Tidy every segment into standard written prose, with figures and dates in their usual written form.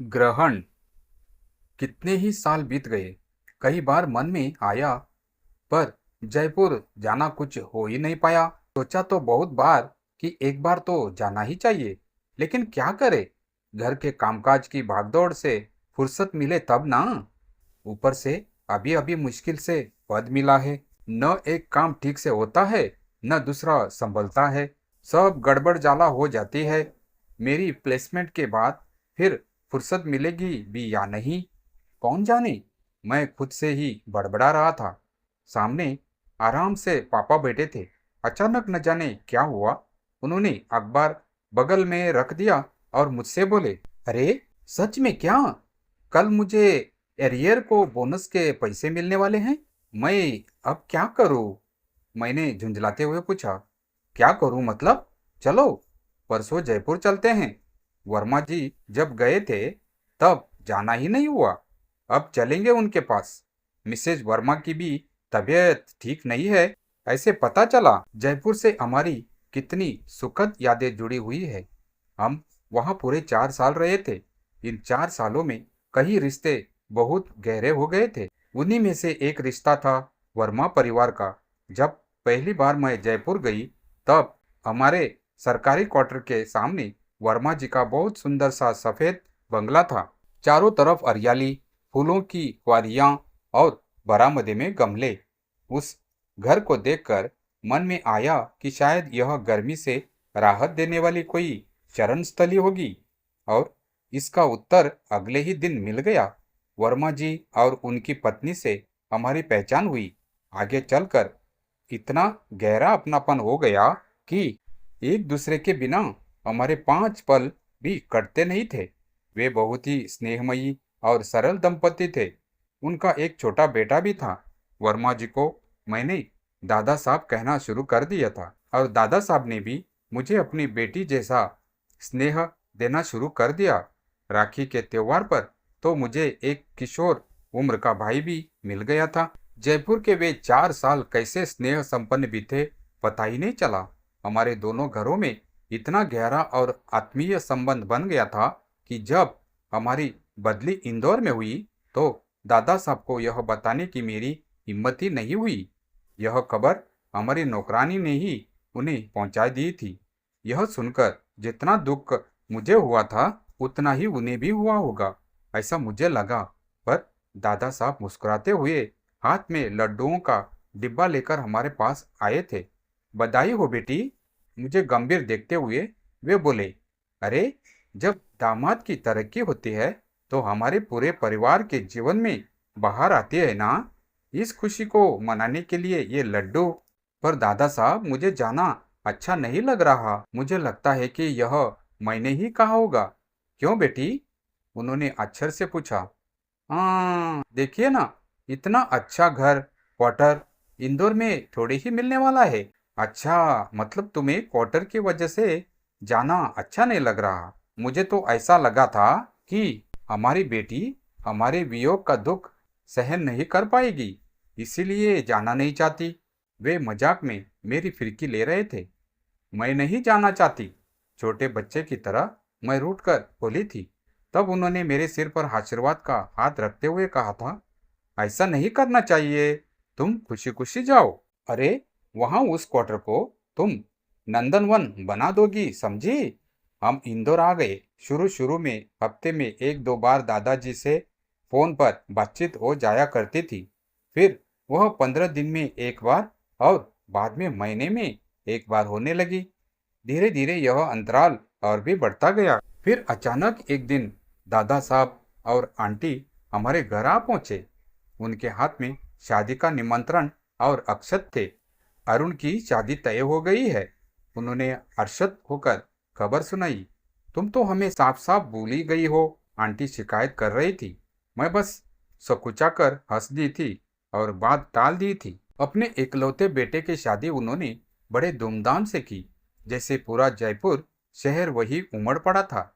ग्रहण। कितने ही साल बीत गए। कई बार मन में आया, पर जयपुर जाना कुछ हो ही नहीं पाया। सोचा तो बहुत बार कि एक बार तो जाना ही चाहिए, लेकिन क्या करे, घर के कामकाज की भागदौड़ से फुर्सत मिले तब ना। ऊपर से अभी अभी मुश्किल से पद मिला है। न एक काम ठीक से होता है, न दूसरा संभलता है। सब गड़बड़ जाला हो जाती है। मेरी प्लेसमेंट के बाद फिर फुर्सत मिलेगी भी या नहीं, कौन जाने। मैं खुद से ही बड़बड़ा रहा था। सामने आराम से पापा बैठे थे। अचानक न जाने क्या हुआ, उन्होंने अखबार बगल में रख दिया और मुझसे बोले, अरे सच में क्या? कल मुझे एरियर को बोनस के पैसे मिलने वाले हैं। मैं अब क्या करूं? मैंने झुंझलाते हुए पूछा। क्या करूं मतलब? चलो परसों जयपुर चलते हैं। वर्मा जी जब गए थे तब जाना ही नहीं हुआ। अब चलेंगे उनके पास। मिसेज वर्मा की भी तबीयत ठीक नहीं है। ऐसे पता चला जयपुर से हमारी कितनी सुखद यादें जुड़ी हुई है। हम वहाँ पूरे 4 साल रहे थे। इन 4 सालों में कई रिश्ते बहुत गहरे हो गए थे। उन्हीं में से एक रिश्ता था वर्मा परिवार का। जब पहली बार मैं जयपुर गई तब हमारे सरकारी क्वार्टर के सामने वर्मा जी का बहुत सुंदर सा सफेद बंगला था। चारों तरफ हरियाली, फूलों की क्यारियां और बरामदे में गमले। उस घर को देखकर मन में आया कि शायद यह गर्मी से राहत देने वाली कोई चरण स्थली होगी, और इसका उत्तर अगले ही दिन मिल गया। वर्मा जी और उनकी पत्नी से हमारी पहचान हुई। आगे चलकर इतना गहरा अपनापन हो गया कि एक दूसरे के बिना हमारे 5 पल भी कटते नहीं थे। वे बहुत ही स्नेहमयी और सरल दंपति थे। उनका एक छोटा बेटा भी था। वर्मा जी को मैंने दादा साहब कहना शुरू कर दिया था, और दादा साहब ने भी मुझे अपनी बेटी जैसा स्नेह देना शुरू कर दिया। राखी के त्योहार पर तो मुझे एक किशोर उम्र का भाई भी मिल गया था। जयपुर के वे 4 साल कैसे स्नेह संपन्न बीते, पता ही नहीं चला। हमारे दोनों घरों में इतना गहरा और आत्मीय संबंध बन गया था कि जब हमारी बदली इंदौर में हुई तो दादा साहब को यह बताने की मेरी हिम्मत ही नहीं हुई। यह खबर हमारी नौकरानी ने ही उन्हें पहुंचा दी थी। यह सुनकर जितना दुख मुझे हुआ था उतना ही उन्हें भी हुआ होगा, ऐसा मुझे लगा। पर दादा साहब मुस्कुराते हुए हाथ में लड्डुओं का डिब्बा लेकर हमारे पास आए थे। बधाई हो बेटी। मुझे गंभीर देखते हुए वे बोले, अरे जब दामाद की तरक्की होती है तो हमारे पूरे परिवार के जीवन में बाहर आती है ना। इस खुशी को मनाने के लिए ये लड्डू। पर दादा साहब, मुझे जाना अच्छा नहीं लग रहा। मुझे लगता है कि यह मैंने ही कहा होगा। क्यों बेटी? उन्होंने अक्षर से पूछा। हाँ देखिए ना, इतना अच्छा घर क्वार्टर इंदौर में थोड़ी ही मिलने वाला है। अच्छा, मतलब तुम्हें क्वार्टर की वजह से जाना अच्छा नहीं लग रहा। मुझे तो ऐसा लगा था कि हमारी बेटी हमारे वियोग का दुख सहन नहीं कर पाएगी, इसीलिए जाना नहीं चाहती। वे मजाक में मेरी फिरकी ले रहे थे। मैं नहीं जाना चाहती, छोटे बच्चे की तरह मैं रूठ कर बोली थी। तब उन्होंने मेरे सिर पर आशीर्वाद का हाथ रखते हुए कहा था, ऐसा नहीं करना चाहिए, तुम खुशी खुशी जाओ। अरे वहां उस क्वार्टर को तुम नंदनवन बना दोगी, समझी। हम इंदौर आ गए। शुरू शुरू में हफ्ते में 1-2 बार दादाजी से फोन पर बातचीत हो जाया करती थी। फिर वह 15 दिन में एक बार, और बाद में महीने में एक बार होने लगी। धीरे धीरे यह अंतराल और भी बढ़ता गया। फिर अचानक एक दिन दादा साहब और आंटी हमारे घर आ पहुंचे। उनके हाथ में शादी का निमंत्रण और अक्षत थे। अरुण की शादी तय हो गई है। उन्होंने हर्षित होकर खबर सुनाई। तुम तो हमें साफ साफ भूल ही गई हो, आंटी शिकायत कर रही थी। मैं बस सकुचाकर हंस दी थी और बात टाल दी थी। अपने इकलौते बेटे की शादी उन्होंने बड़े धूमधाम से की, जैसे पूरा जयपुर शहर वही उमड़ पड़ा था।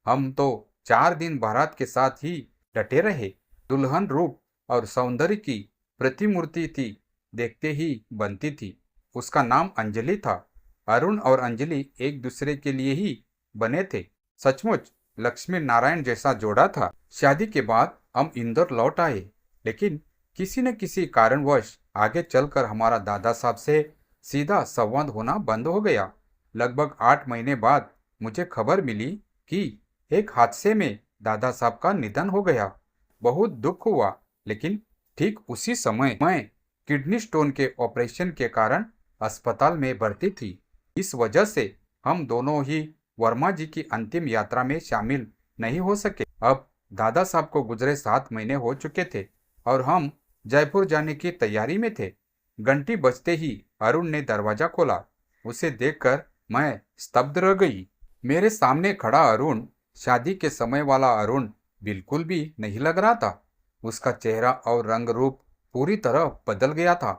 हम तो 4 दिन बारात के साथ ही डटे रहे। दुल्हन रूप और सौंदर्य की प्रतिमूर्ति थी, देखते ही बनती थी। उसका नाम अंजलि था। अरुण और अंजलि एक दूसरे के लिए ही बने थे। सचमुच लक्ष्मी नारायण जैसा जोड़ा था। शादी के बाद हम इंदौर लौट आए, लेकिन किसी न किसी कारणवश आगे चलकर हमारा दादा साहब से सीधा संवाद होना बंद हो गया। लगभग 8 महीने बाद मुझे खबर मिली कि एक हादसे में दादा साहब का निधन हो गया। बहुत दुख हुआ, लेकिन ठीक उसी समय मैं किडनी स्टोन के ऑपरेशन के कारण अस्पताल में भर्ती थी। इस वजह से हम दोनों ही वर्मा जी की अंतिम यात्रा में शामिल नहीं हो सके। अब दादा साहब को गुजरे 7 महीने हो चुके थे और हम जयपुर जाने की तैयारी में थे। घंटी बजते ही अरुण ने दरवाजा खोला। उसे देखकर मैं स्तब्ध रह गई। मेरे सामने खड़ा अरुण शादी के समय वाला अरुण बिल्कुल भी नहीं लग रहा था। उसका चेहरा और रंग रूप पूरी तरह बदल गया था।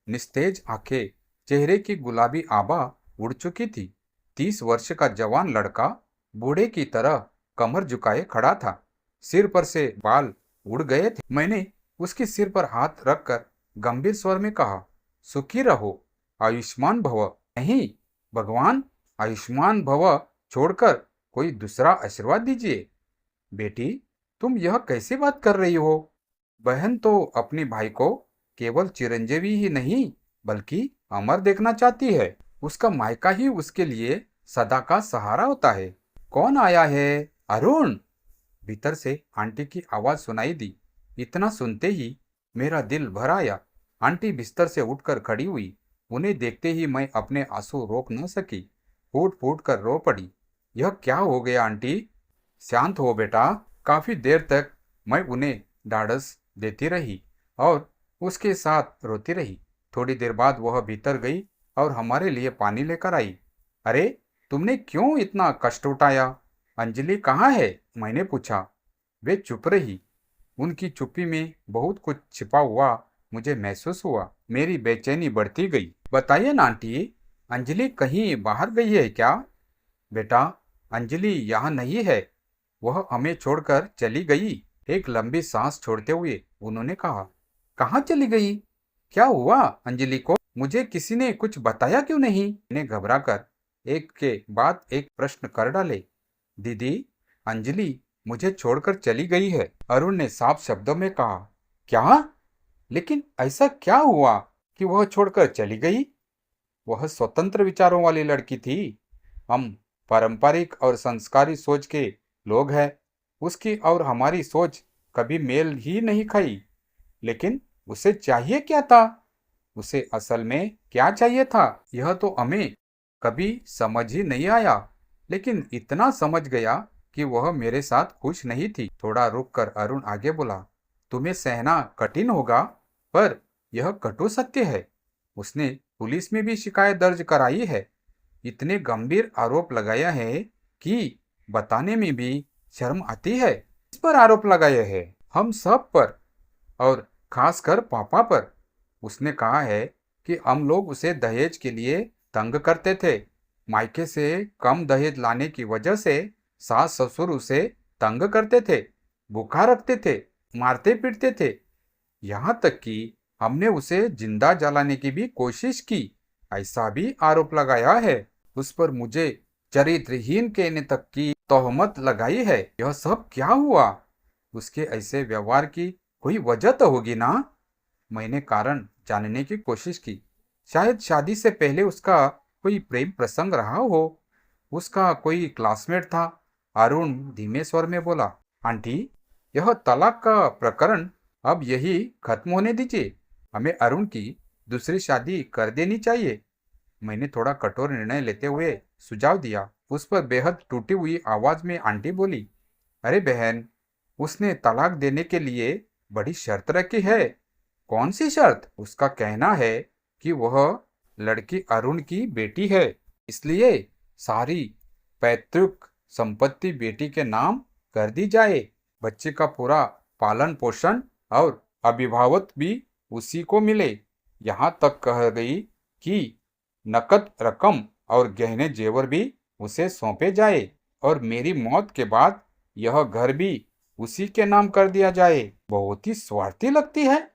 निस्तेज आंखें, चेहरे की गुलाबी आभा उड़ चुकी थी। 30 वर्ष का जवान लड़का बूढ़े की तरह कमर झुकाए खड़ा था। सिर पर से बाल उड़ गए थे। मैंने उसके सिर पर हाथ रखकर गंभीर स्वर में कहा, सुखी रहो, आयुष्मान भव। नहीं भगवान, आयुष्मान भव छोड़कर कोई दूसरा आशीर्वाद दीजिए। बेटी, तुम यह कैसे बात कर रही हो? बहन तो अपने भाई को केवल चिरंजीवी ही नहीं बल्कि अमर देखना चाहती है। उसका मायका ही उसके लिए सदा का सहारा होता है। कौन आया है? अरुण, भीतर से आंटी की आवाज सुनाई दी। इतना सुनते ही मेरा दिल भर आया। आंटी बिस्तर से उठकर खड़ी हुई। उन्हें देखते ही मैं अपने आंसू रोक न सकी। फूट फूट कर रो पड़ी। यह क्या हो गया आंटी? शांत हो बेटा। काफी देर तक मैं उन्हें ढाढ़स देती रही और उसके साथ रोती रही। थोड़ी देर बाद वह भीतर गई और हमारे लिए पानी लेकर आई। अरे, तुमने क्यों इतना कष्ट उठाया? अंजलि कहाँ है? मैंने पूछा। वे चुप रही। उनकी चुप्पी में बहुत कुछ छिपा हुआ मुझे महसूस हुआ। मेरी बेचैनी बढ़ती गई। बताइए ना आंटी, अंजलि कहीं बाहर गई है क्या? बेटा, अंजलि यहाँ नहीं है। वह हमें छोड़कर चली गई। एक लंबी सांस छोड़ते हुए उन्होंने कहा। कहाँ चली गई? क्या हुआ अंजलि को? मुझे किसी ने कुछ बताया क्यों नहीं? मैंने घबराकर एक के बाद एक प्रश्न कर डाले। दीदी, अंजलि मुझे छोड़कर चली गई है, अरुण ने साफ शब्दों में कहा। क्या? लेकिन ऐसा क्या हुआ कि वह छोड़कर चली गई? वह स्वतंत्र विचारों वाली लड़की थी। हम पारंपरिक और संस्कारी सोच के लोग हैं। उसकी और हमारी सोच कभी मेल ही नहीं खाई। लेकिन उसे चाहिए क्या था? उसे असल में क्या चाहिए था, यह तो हमें कभी समझ ही नहीं आया। लेकिन इतना समझ गया कि वह मेरे साथ खुश नहीं थी। थोड़ा रुककर अरुण आगे बोला। तुम्हें सहना कठिन होगा, पर यह कटु सत्य है। उसने पुलिस में भी शिकायत दर्ज कराई है। इतने गंभीर आरोप लगाया है कि बताने में भी शर्म आती है। इस पर आरोप लगाए हैं, हम सब पर, और खासकर पापा पर। उसने कहा है कि हम लोग उसे दहेज के लिए तंग करते थे। मायके से कम दहेज लाने की वजह से सास ससुर उसे तंग करते थे, भूखा रखते थे, मारते पीटते थे। यहाँ तक कि हमने उसे जिंदा जलाने की भी कोशिश की, ऐसा भी आरोप लगाया है। उस पर मुझे चरित्रहीन कहने तक की तोहमत लगाई है। यह सब क्या हुआ? उसके ऐसे व्यवहार की कोई वजह तो होगी ना? मैंने कारण जानने की कोशिश की। शायद शादी से पहले उसका कोई प्रेम प्रसंग रहा हो। उसका कोई क्लासमेट था। अरुण धीमे स्वर में बोला। आंटी, यह तलाक का प्रकरण अब यही खत्म होने दीजिए। हमें अरुण की दूसरी शादी कर देनी चाहिए। मैंने थोड़ा कठोर निर्णय लेते हुए सुझाव दिया। उस पर बेहद टूटी हुई आवाज में आंटी बोली। अरे बहन, उसने तलाक देने के लिए बड़ी शर्त रखी है। कौन सी शर्त? उसका कहना है कि वह लड़की अरुण की बेटी है, इसलिए सारी पैतृक संपत्ति बेटी के नाम कर दी जाए। बच्चे का पूरा पालन पोषण और अभिभावक भी उसी को मिले। यहाँ तक कह गई कि नकद रकम और गहने जेवर भी उसे सौंपे जाए और मेरी मौत के बाद यह घर भी उसी के नाम कर दिया जाए। बहुत ही स्वार्थी लगती है,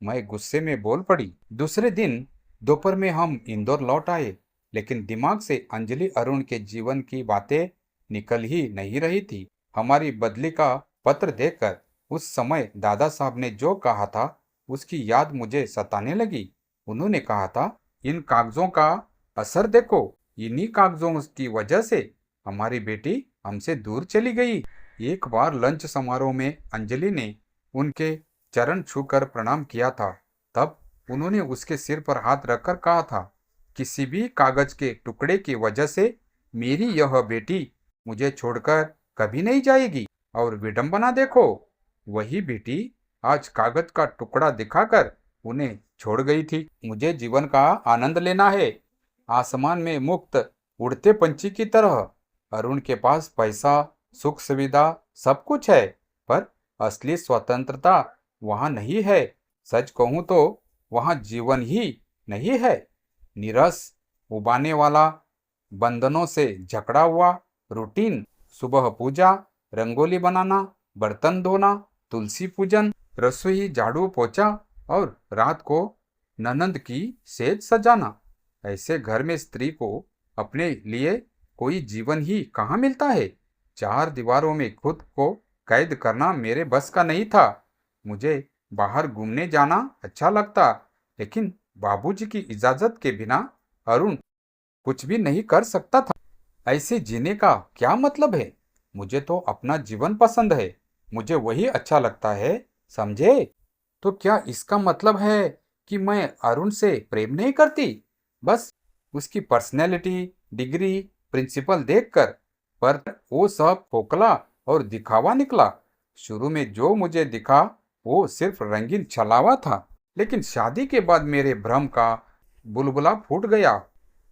मैं गुस्से में बोल पड़ी। दूसरे दिन दोपहर में हम इंदौर लौट आए, लेकिन दिमाग से अंजलि अरुण के जीवन की बातें निकल ही नहीं रही थी। हमारी बदली का पत्र देखकर उस समय दादा साहब ने जो कहा था उसकी याद मुझे सताने लगी। उन्होंने कहा था, इन कागजों का असर देखो, इन्हीं कागजों की वजह से हमारी बेटी हमसे दूर चली गई। एक बार लंच समारोह में अंजलि ने उनके चरण छूकर प्रणाम किया था। तब उन्होंने उसके सिर पर हाथ रखकर कहा था, किसी भी कागज के टुकड़े की वजह से मेरी यह बेटी मुझे छोड़कर कभी नहीं जाएगी। और विडंबना देखो, वही बेटी आज कागज का टुकड़ा दिखाकर उन्हें छोड़ गई थी। मुझे जीवन का आनंद लेना है, आसमान में मुक्त उड़ते पंछी की तरह। अरुण के पास पैसा, सुख सुविधा सब कुछ है, पर असली स्वतंत्रता वहां नहीं है। सच कहूं तो वहां जीवन ही नहीं है। नीरस, उबाने वाला, बंधनों से जकड़ा हुआ रूटीन। सुबह पूजा, रंगोली बनाना, बर्तन धोना, तुलसी पूजन, रसोई झाड़ू पोछा और रात को ननंद की सेज सजाना। ऐसे घर में स्त्री को अपने लिए कोई जीवन ही कहाँ मिलता है। चार दीवारों में खुद को कैद करना मेरे बस का नहीं था। मुझे बाहर घूमने जाना अच्छा लगता, लेकिन बाबूजी की इजाजत के बिना अरुण कुछ भी नहीं कर सकता था। ऐसे जीने का क्या मतलब है? मुझे तो अपना जीवन पसंद है, मुझे वही अच्छा लगता है, समझे? तो क्या इसका मतलब है कि मैं अरुण से प्रेम नहीं करती? बस उसकी पर्सनैलिटी, डिग्री, प्रिंसिपल देखकर? पर वो सब खोखला और दिखावा निकला। शुरू में जो मुझे दिखा वो सिर्फ रंगीन छलावा था, लेकिन शादी के बाद मेरे भ्रम का बुलबुला फूट गया।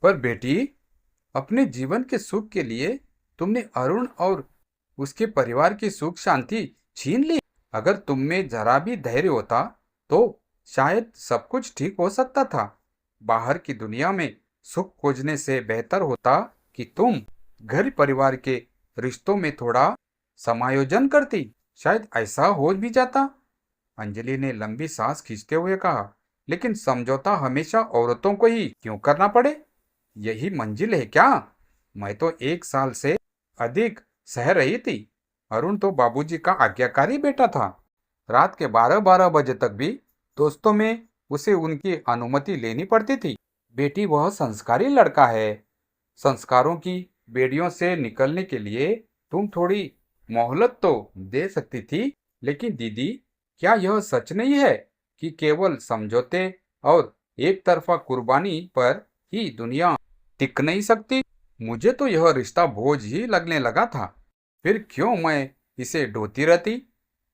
पर बेटी, अपने जीवन के सुख के लिए तुमने अरुण और उसके परिवार की सुख शांति छीन ली। अगर तुम में जरा भी धैर्य होता तो शायद सब कुछ ठीक हो सकता था। बाहर की दुनिया में सुख खोजने से बेहतर होता कि तुम घर परिवार के रिश्तों में थोड़ा समायोजन करती। शायद ऐसा हो भी जाता। अंजलि ने लंबी सांस खींचते हुए कहा, लेकिन समझौता हमेशा औरतों को ही क्यों करना पड़े? यही मंजिल है क्या? मैं तो 1 साल से अधिक सह रही थी। अरुण तो बाबूजी का आज्ञाकारी बेटा था। रात के 12-12 बजे तक भी दोस्तों में उसे उनकी अनुमति लेनी पड़ती थी। बेटी, वह संस्कारी लड़का है। संस्कारों की बेड़ियों से निकलने के लिए तुम थोड़ी मोहलत तो दे सकती थी। लेकिन दीदी, क्या यह सच नहीं है कि केवल समझौते और एक तरफा कुर्बानी पर ही दुनिया टिक नहीं सकती? मुझे तो यह रिश्ता बोझ ही लगने लगा था। फिर क्यों मैं इसे ढोती रहती?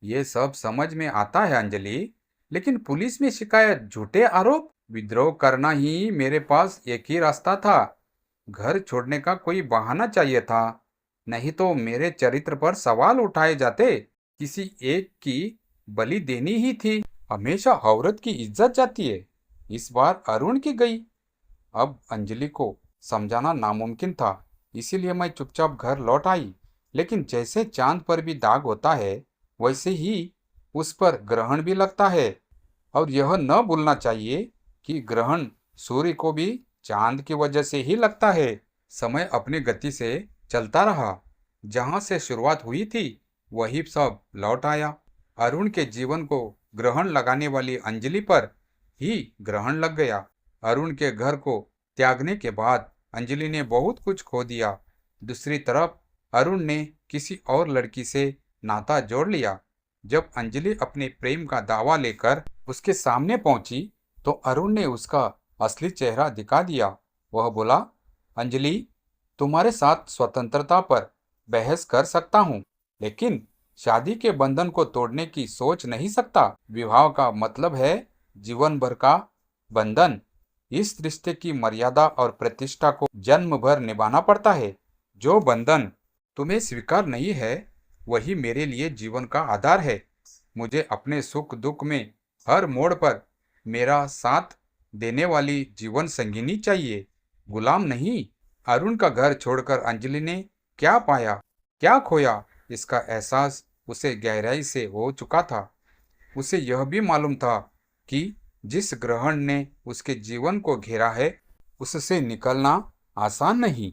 ये सब समझ में आता है अंजलि, लेकिन पुलिस में शिकायत, झूठे आरोप, विद्रोह करना ही मेरे पास एक ही रास्ता था। घर छोड़ने का कोई बहाना चाहिए था, नहीं तो मेरे चरित्र पर सवाल उठाए जाते। किसी एक की बलि देनी ही थी। हमेशा औरत की इज्जत जाती है, इस बार अरुण की गई। अब अंजलि को समझाना नामुमकिन था, इसीलिए मैं चुपचाप घर लौट आई। लेकिन जैसे चांद पर भी दाग होता है, वैसे ही उस पर ग्रहण भी लगता है। और यह न भूलना चाहिए कि ग्रहण सूर्य को भी चांद की वजह से ही लगता है। समय अपनी गति से चलता रहा। जहां से शुरुआत हुई थी वही सब लौट आया। अरुण के जीवन को ग्रहण लगाने वाली अंजलि पर ही ग्रहण लग गया। अरुण के घर को त्यागने के बाद अंजलि ने बहुत कुछ खो दिया। दूसरी तरफ अरुण ने किसी और लड़की से नाता जोड़ लिया। जब अंजलि अपने प्रेम का दावा लेकर उसके सामने पहुंची तो अरुण ने उसका असली चेहरा दिखा दिया। वह बोला, अंजलि, तुम्हारे साथ स्वतंत्रता पर बहस कर सकता हूं, लेकिन शादी के बंधन को तोड़ने की सोच नहीं सकता। विवाह का मतलब है जीवन भर का बंधन। इस रिश्ते की मर्यादा और प्रतिष्ठा को जन्म भर निभाना पड़ता है। जो बंधन तुम्हें स्वीकार नहीं है वही मेरे लिए जीवन का आधार है। मुझे अपने सुख दुख में हर मोड़ पर मेरा साथ देने वाली जीवन संगिनी चाहिए, गुलाम नहीं। अरुण का घर छोड़कर अंजलि ने क्या पाया, क्या खोया, इसका एहसास उसे गहराई से हो चुका था। उसे यह भी मालूम था कि जिस ग्रहण ने उसके जीवन को घेरा है, उससे निकलना आसान नहीं।